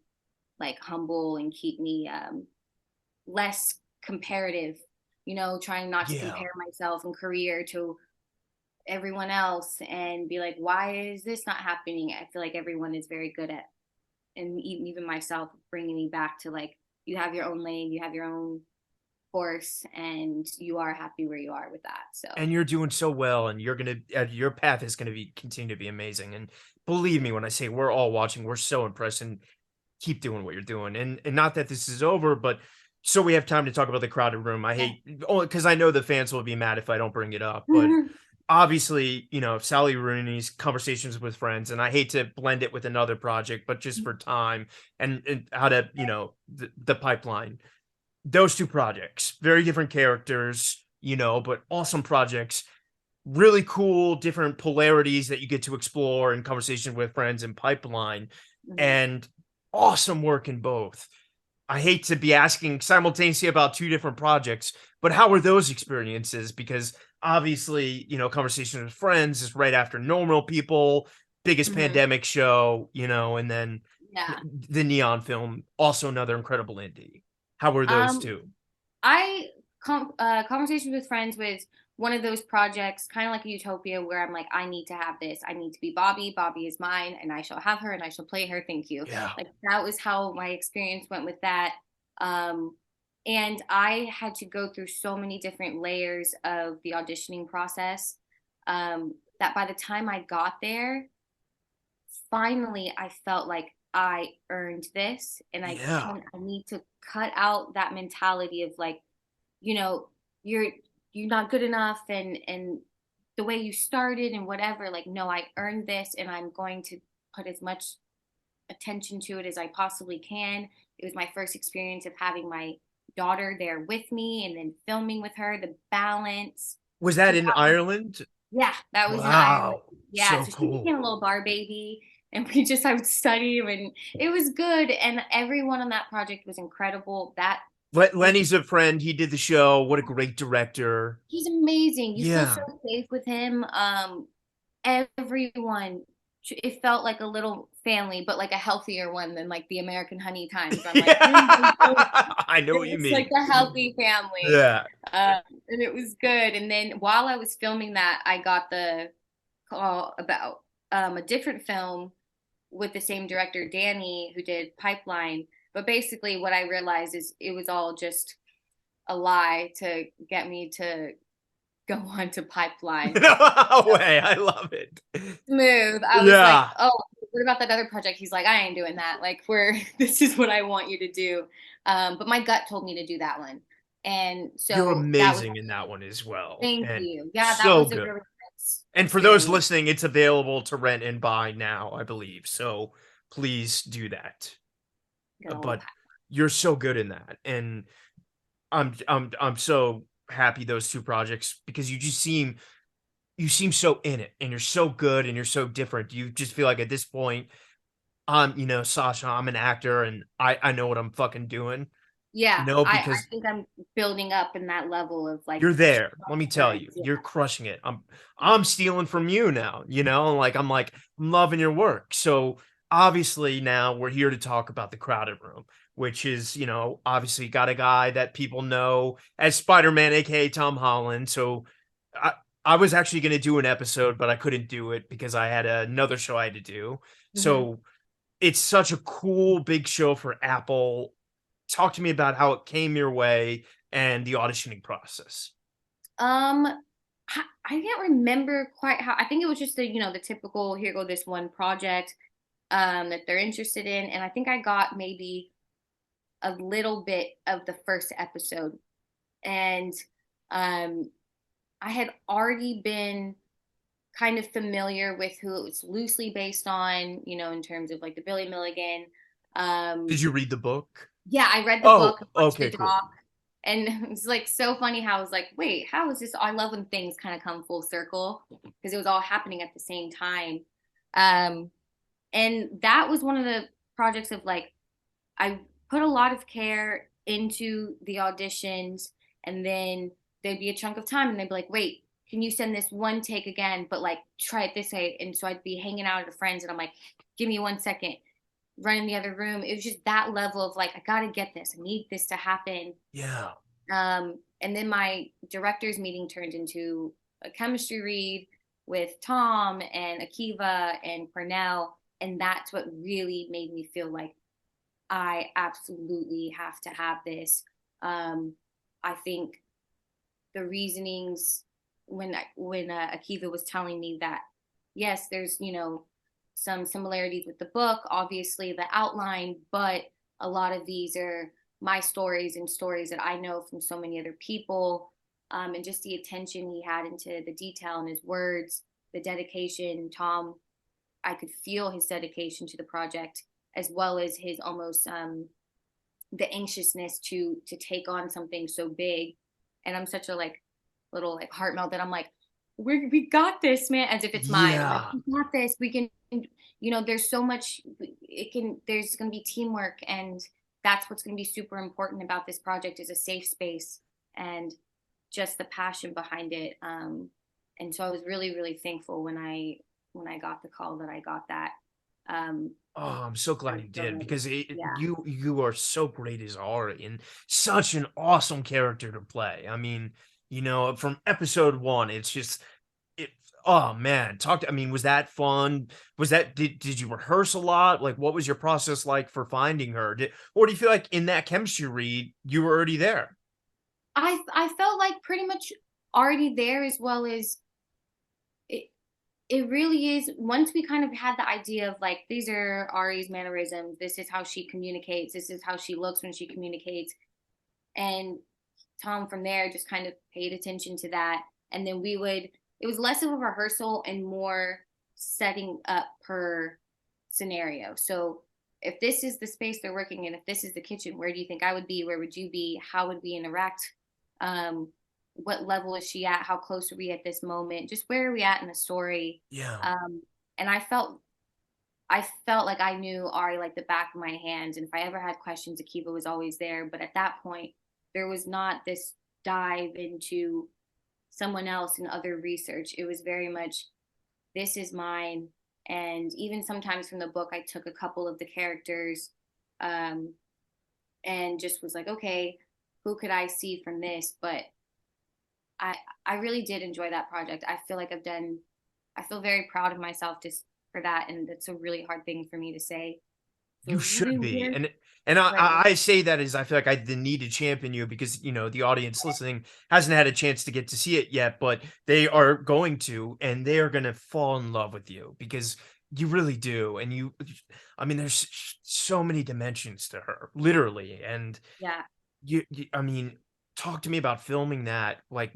like humble and keep me less comparative, trying not to
Yeah.
compare myself and career to everyone else and be like, why is this not happening? I feel like everyone is very good at, and even myself, bringing me back to like, you have your own lane, you have your own course, and you are happy where you are with that. So,
And you're doing so well, and you're gonna your path is gonna be continue to be amazing. And believe me when I say we're all watching, we're so impressed, and keep doing what you're doing. And not that this is over, but so we have time to talk about the crowded room. I
yeah.
hate only because I know the fans will be mad if I don't bring it up, but obviously, Sally Rooney's Conversations with Friends, and I hate to blend it with another project, but just for time and how to, the pipeline. Those two projects, very different characters, but awesome projects, really cool, different polarities that you get to explore in Conversation with Friends and Pipeline,
Mhm.
and awesome work in both. I hate to be asking simultaneously about two different projects, but how were those experiences? Because obviously, Conversation with Friends is right after Normal People, biggest
Mhm.
pandemic show, and then
Yeah.
the Neon film, also another incredible indie. How were those
Um,
two?
I Conversations with Friends was one of those projects, kind of like a utopia, where I'm like, I need to have this. I need to be Bobby. Bobby is mine, and I shall have her, and I shall play her. Thank you.
Yeah.
Like that was how my experience went with that. Um, and I had to go through so many different layers of the auditioning process, that by the time I got there, finally I felt like I earned this, and
Yeah.
I need to cut out that mentality of like, you know, you're you're not good enough, and the way you started and whatever. Like, no, I earned this, and I'm going to put as much attention to it as I possibly can. It was my first experience of having my daughter there with me and then filming with her, the balance.
Was
So
that in Ireland?
yeah, that was in Ireland.
Wow.
Yeah,
So
so she
cool.
became a little bar baby, and I would study, and it was good. And everyone on that project was incredible. That was
Lenny's a friend. He did the show. What a great director.
He's amazing. You feel so
Yeah.
safe with him. Everyone, it felt like a little family, but like a healthier one than like the American Honey times. Where I'm like,
I know what you
it's like
mean.
a healthy family.
Yeah.
And it was good. And then while I was filming that, I got the call about a different film with the same director, Danny, who did Pipeline. But basically, what I realized is it was all just a lie to get me to go on to Pipeline.
No
So
way. I love it.
smooth. I was like,
Yeah.
oh, what about that other project? He's like, I ain't doing that. Like, this is what I want you to do. But my gut told me to do that one. And
You're
so that was,
amazing in that one as well.
thank
And
you. Yeah, that
so
was a
good.
really nice
And for those
experience.
listening, it's available to rent and buy now, I believe. So please do that.
Good old
But you're so good in that. And I'm so happy those two projects because you seem so in it, and you're so good, and you're so different. You just feel like at this point, Sasha, I'm an actor, and I know what I'm fucking doing,
Yeah, I
because
think I'm building up in that level of like
you're there. Let me tell
assurance.
you,
Yeah.
you're crushing it. I'm stealing from you now, I'm loving your work. So obviously now we're here to talk about the crowded room, which is, obviously got a guy that people know as Spider-Man, aka Tom Holland. So I I was actually gonna do an episode, but I couldn't do it because I had another show I had to do.
Hmm.
So it's such a cool big show for Apple. Talk to me about how it came your way and the auditioning process.
Um, I can't remember quite how. I think it was just the typical, here go this one project that they're interested in, and I think I got maybe a little bit of the first episode, and um, I had already been kind of familiar with who it was loosely based on, in terms of like the Billy Milligan.
Did
Um,
you read the book?
yeah, I read the book,
Oh,
watched
okay,
the
cool.
doc, and it was like so funny how I was like, wait, how is this? I love when things kind of come full circle because it was all happening at the same time. Um, and that was one of the projects of like, I put a lot of care into the auditions, and then there'd be a chunk of time, and they'd be like, wait, can you send this one take again, but like try it this way? And so I'd be hanging out with friends, and I'm like, give me 1 second. run in the other room. It was just that level of like, I gotta get this. I need this to happen.
Yeah.
And then my director's meeting turned into a chemistry read with Tom and Akiva and Cornell. And that's what really made me feel like I absolutely have to have this. I think the reasonings when Akiva was telling me that yes, there's some similarities with the book, obviously the outline, but a lot of these are my stories and stories that I know from so many other people, and just the attention he had into the detail in his words, the dedication. Tom, I could feel his dedication to the project as well as his almost the anxiousness to take on something so big. And I'm such a like little like heart melt that I'm like, we got this, man, as if it's mine. Like
Yeah.
we got this. We can, there's so much. There's going to be teamwork, and that's what's going to be super important about this project is a safe space and just the passion behind it. And so I was really, really thankful when I got the call that I got that. Um,
Oh, I'm so
I'm
glad you
so
did
ready.
because
Yeah.
you are so great as Ari and such an awesome character to play. I mean, from episode one, it's just it. Oh man, I mean, was that fun? Was that did you rehearse a lot? Like, what was your process like for finding her? Or do you feel like in that chemistry read you were already there?
I felt like pretty much already there as well as it it really is once we kind of had the idea of like these are Ari's mannerisms, this is how she communicates, this is how she looks when she communicates, and Tom from there just kind of paid attention to that, and then it was less of a rehearsal and more setting up per scenario. So if this is the space they're working in, if this is the kitchen, where do you think I would be? Where would you be? How would we interact? Um, what level is she at? How close are we at this moment? Just where are we at in the story?
Yeah.
Um, and I felt like I knew Ari like the back of my hand. And if I ever had questions, Akiva was always there. But at that point, there was not this dive into someone else and other research. It was very much, this is mine. And even sometimes from the book, I took a couple of the characters, um, and just was like, okay, who could I see from this? But I I really did enjoy that project. I feel like I feel very proud of myself just for that, and it's a really hard thing for me to say.
You
So
should be.
we're
And
right.
I say that as I feel like I the need to champion you because, the audience listening hasn't had a chance to get to see it yet, but they are going to, and they are gonna fall in love with you because you really do. And I mean, there's so many dimensions to her, literally. And
Yeah,
I mean, talk to me about filming that, like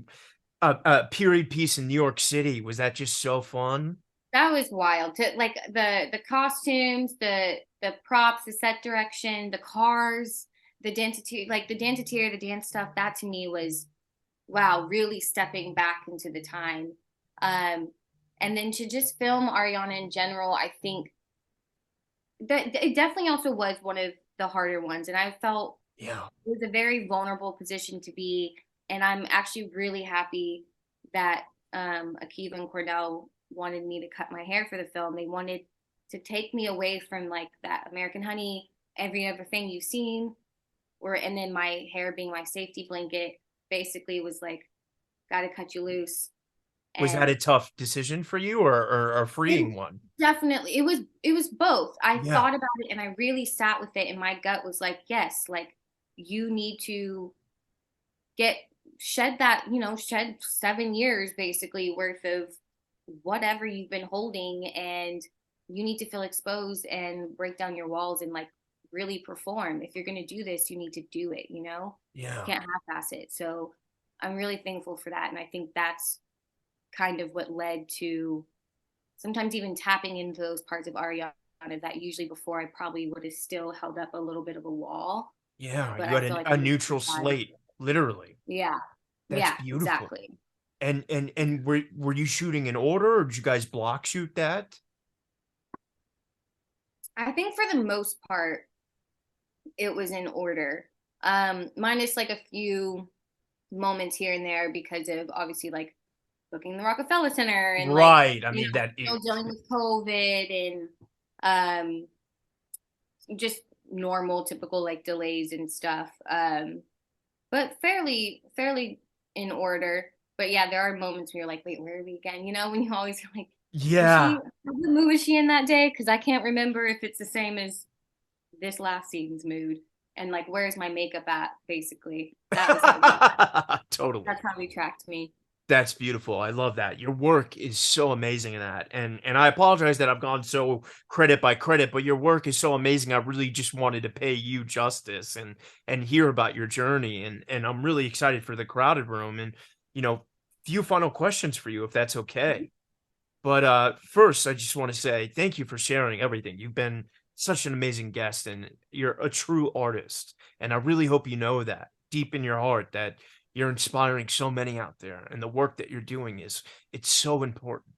a period piece in New York City. Was that just so fun?
that was wild. To like the costumes, the props, the set direction, the cars, the dentity, like the dentitier, the dance stuff. That to me was wow, really stepping back into the time. Um, and then to just film Ariana in general, I think that it definitely also was one of the harder ones, and I felt
Yeah.
it was a very vulnerable position to be. And I'm actually really happy that Akiva and Cordell wanted me to cut my hair for the film. They wanted to take me away from like that American Honey, every other thing you've seen, and then my hair being my safety blanket basically was like, gotta cut you loose.
Was that
And
a tough decision for you or a
it
freeing one?
definitely it was both. I
Yeah.
thought about it and I really sat with it, and my gut was like, yes, like you need to get shed that, shed 7 years basically worth of whatever you've been holding, and you need to feel exposed and break down your walls and like really perform. If you're going to do this, you need to do it,
Yeah.
can't half-ass it. So I'm really thankful for that, and I think that's kind of what led to sometimes even tapping into those parts of Ariana that usually before I probably would have still held up a little bit of a wall,
Yeah,
but
you
I
had
feel like
a
I'm able to
neutral
dive into
slate,
it.
literally.
Yeah,
That's
yeah,
beautiful.
exactly.
And were you shooting in order or did you guys block shoot that?
I think for the most part, it was in order. Minus like a few moments here and there because of obviously like booking the Rockefeller Center and like,
Right. I mean that
still dealing with COVID and um just normal, typical like delays and stuff. But fairly in order. But yeah, there are moments when you're like, wait, where are we again? You know, when you always like, was
Yeah.
she, what mood was she in that day? Because I can't remember if it's the same as this last season's mood. And like, where's my makeup at? Basically, that was how we.
Totally.
That's how they tracked me.
That's beautiful. I love that. Your work is so amazing in that. And I apologize that I've gone so credit by credit, but your work is so amazing. I really just wanted to pay you justice and hear about your journey. And I'm really excited for the crowded room. And few final questions for you, if that's okay. But first, I just want to say thank you for sharing everything. You've been such an amazing guest, and you're a true artist. And I really hope you know that deep in your heart that you're inspiring so many out there, and the work that you're doing it's so important.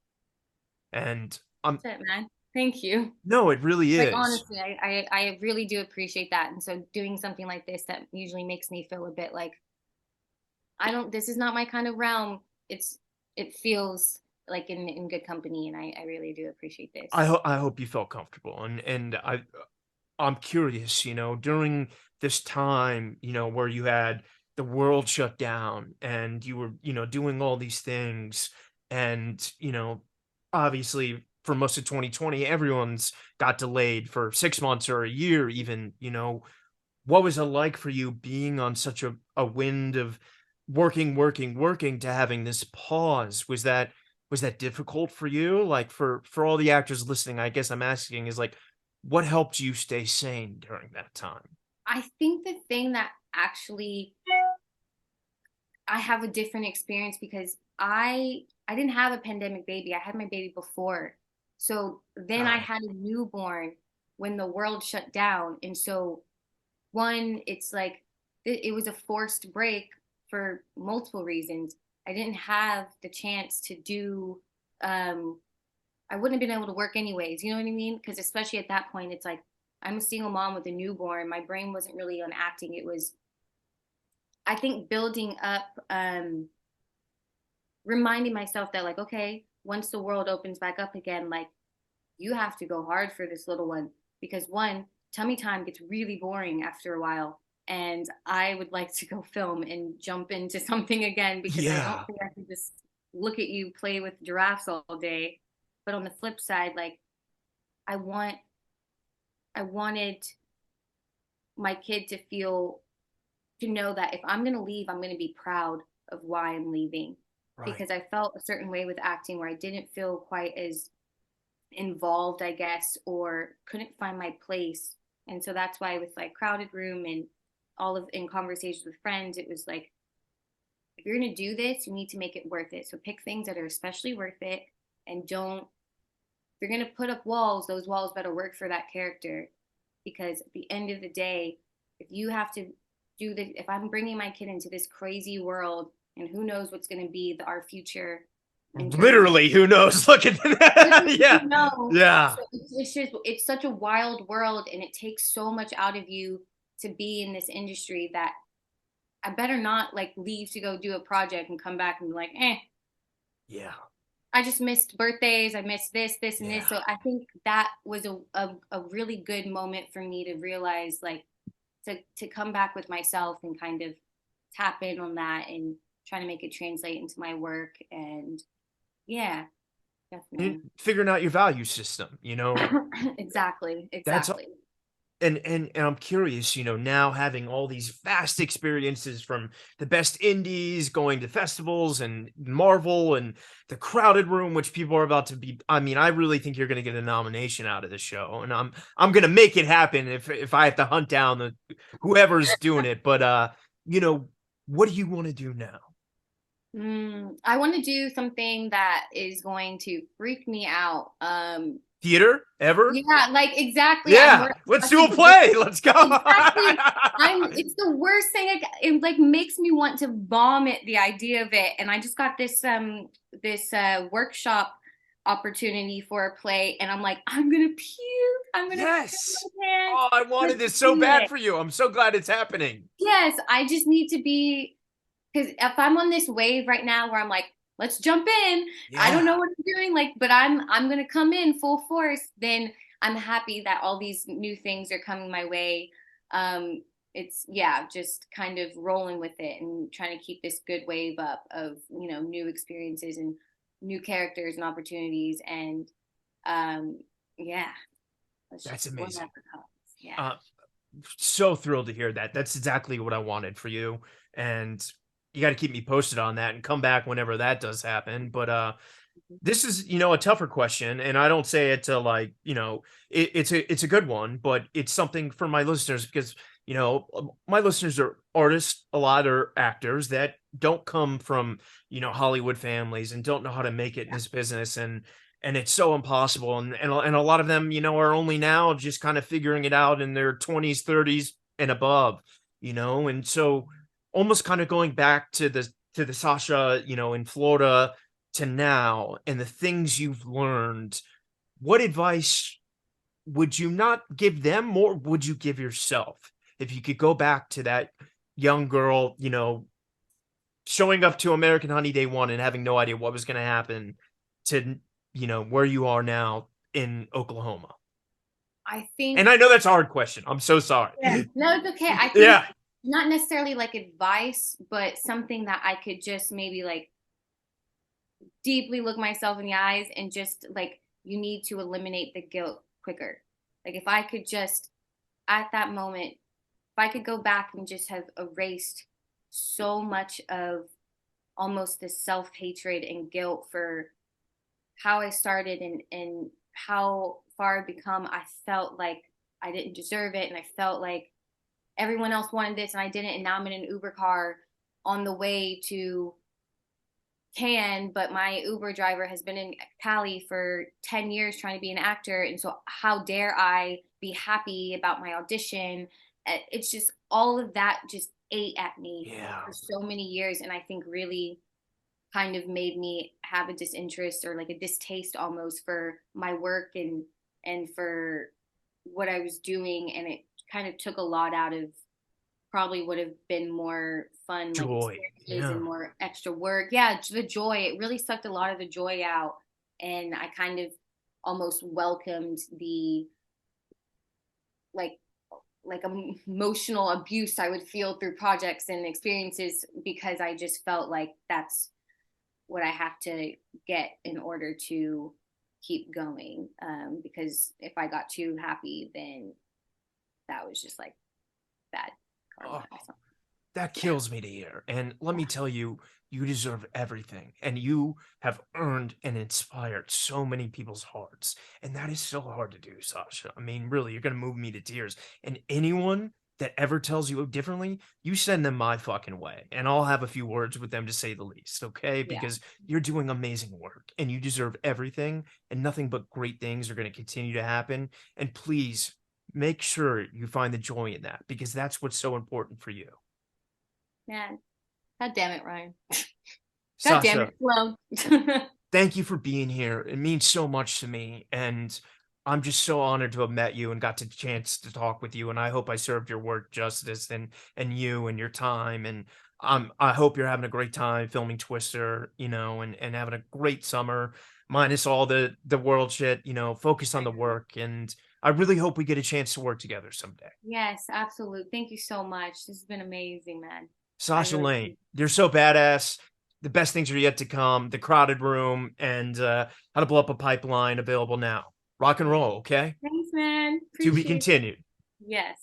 And
That's it, man. Thank you.
no, it really
Like
is.
honestly, I really do appreciate that. And so doing something like this that usually makes me feel a bit like I don't. This is not my kind of realm. It feels like in good company, and I really do appreciate this.
I hope you felt comfortable, and I'm curious, during this time, where you had the world shut down and you were, doing all these things. And, obviously for most of 2020, everyone's got delayed for 6 months or a year, even, what was it like for you being on such a wind of working, working, working to having this pause? Was that difficult for you? Like for all the actors listening, I guess I'm asking is like, what helped you stay sane during that time?
I think the thing that actually I have a different experience because I didn't have a pandemic baby. I had my baby before. So then I
Got it.
had a newborn when the world shut down. And so one, it's like it was a forced break for multiple reasons. I didn't have the chance to do I wouldn't have been able to work anyways, you know what I mean? Because especially at that point, it's like I'm a single mom with a newborn. My brain wasn't really on acting. It was, I think, building up, reminding myself that, like, okay, once the world opens back up again, like, you have to go hard for this little one. Because one, tummy time gets really boring after a while. And I would like to go film and jump into something again because I don't
Yeah.
think I can just look at you play with giraffes all day. But on the flip side, like, I want I wanted my kid to feel to know that if I'm going to leave, I'm going to be proud of why I'm leaving
Right.
because I felt a certain way with acting where I didn't feel quite as involved, I guess, or couldn't find my place. And so that's why with like Crowded Room and all of in conversations with friends, it was like, if you're going to do this, you need to make it worth it. So pick things that are especially worth it and don't, if you're going to put up walls, those walls better work for that character because at the end of the day, if you have to do this, if I'm bringing my kid into this crazy world and who knows what's going to be our future in terms of
Literally, who knows? Look at that.
literally
Yeah.
who knows.
Yeah.
So it's just it's such a wild world and it takes so much out of you to be in this industry that I better not like leave to go do a project and come back and be like,
Yeah.
I just missed birthdays. I missed this, and this.
Yeah.
So I think that was a really good moment for me to realize, like, to come back with myself and kind of tap in on that and try to make it translate into my work. And yeah, definitely.
Figuring out your value system,
Exactly.
that's
Exactly.
and I'm curious, now having all these vast experiences from the best indies, going to festivals and Marvel and the crowded room, which people are about to be. I mean, I really think you're going to get a nomination out of the show, and I'm going to make it happen if I have to hunt down whoever's doing it. But you know, what do you want to do now?
I want to do something that is going to freak me out.
Theater ever?
Yeah, like exactly.
Yeah, let's
I
do
think
a play. Let's go.
exactly. It's the worst thing. It like makes me want to vomit the idea of it. And I just got this workshop opportunity for a play, and I'm like, I'm gonna puke. I'm gonna piss
Yes.
my pants.
Oh, I wanted
Let's
this so
do
bad
it.
for you. I'm so glad it's happening.
Yes, I just need to be because if I'm on this wave right now where I'm like, let's jump in. I don't
Yeah.
know what I'm doing, like, but I'm gonna come in full force. Then I'm happy that all these new things are coming my way. It's yeah, just kind of rolling with it and trying to keep this good wave up of, new experiences and new characters and opportunities. And yeah, let's
That's
just
amazing.
whatever comes. Yeah.
Uh, so thrilled to hear that. That's exactly what I wanted for you. And you got to keep me posted on that and come back whenever that does happen. But this is, a tougher question, and I don't say it to like, it's a good one, but it's something for my listeners because, my listeners are artists, a lot are actors that don't come from, Hollywood families and don't know how to make it in
Yeah.
this business, and it's so impossible, and a lot of them, are only now just kind of figuring it out in their 20s, 30s and above, and so almost kind of going back to the Sasha, in Florida to now and the things you've learned, what advice would you not give them, or would you give yourself if you could go back to that young girl, showing up to American Honey Day One and having no idea what was going to happen to, where you are now in Oklahoma?
I
And
think
I know that's a hard question. I'm so sorry.
yeah. No, it's okay. I think
Yeah.
not necessarily like advice, but something that I could just maybe like deeply look myself in the eyes and just like, you need to eliminate the guilt quicker. Like if I could just at that moment, if I could go back and just have erased so much of almost this self-hatred and guilt for how I started and how far I've become, I felt like I didn't deserve it. And I felt like everyone else wanted this and I didn't. And now I'm in an Uber car on the way to but my Uber driver has been in Cali for 10 years trying to be an actor. And so, how dare I be happy about my audition? It's just all of that just ate at me
Yeah.
for so many years. And I think really kind of made me have a disinterest or like a distaste almost for my work and for what I was doing. And it kind of took a lot out of probably would have been more fun like
Joy.
experiences and
Yeah.
more extra work. Yeah, the joy. It really sucked a lot of the joy out. And I kind of almost welcomed the like like emotional abuse I would feel through projects and experiences because I just felt like that's what I have to get in order to keep going. Because if I got too happy, then that was just like bad karma.
Oh, that kills me to hear. And let me tell you, you deserve everything. And you have earned and inspired so many people's hearts. And that is so hard to do, Sasha. I mean, really, you're going to move me to tears. And anyone that ever tells you differently, you send them my fucking way. And I'll have a few words with them to say the least, okay?
Yeah.
Because you're doing amazing work and you deserve everything. And nothing but great things are going to continue to happen. And please make sure you find the joy in that because that's what's so important for you.
Man, God damn it, Ryan. God damn
Sasha,
it, Sloan.
thank you for being here. It means so much to me. And I'm just so honored to have met you and got the chance to talk with you. And I hope I served your work justice and you and your time. And I hope you're having a great time filming Twister, and having a great summer, minus all the world shit, focus on the work. And I really hope we get a chance to work together someday.
Yes, absolutely. Thank you so much. This has been amazing, man. I
Sasha
really
Lane, you're so badass. The best things are yet to come. The Crowded Room and How to Blow Up a Pipeline available now. Rock and roll, okay?
thanks, man.
To be
Appreciate it.
continued.
Yes.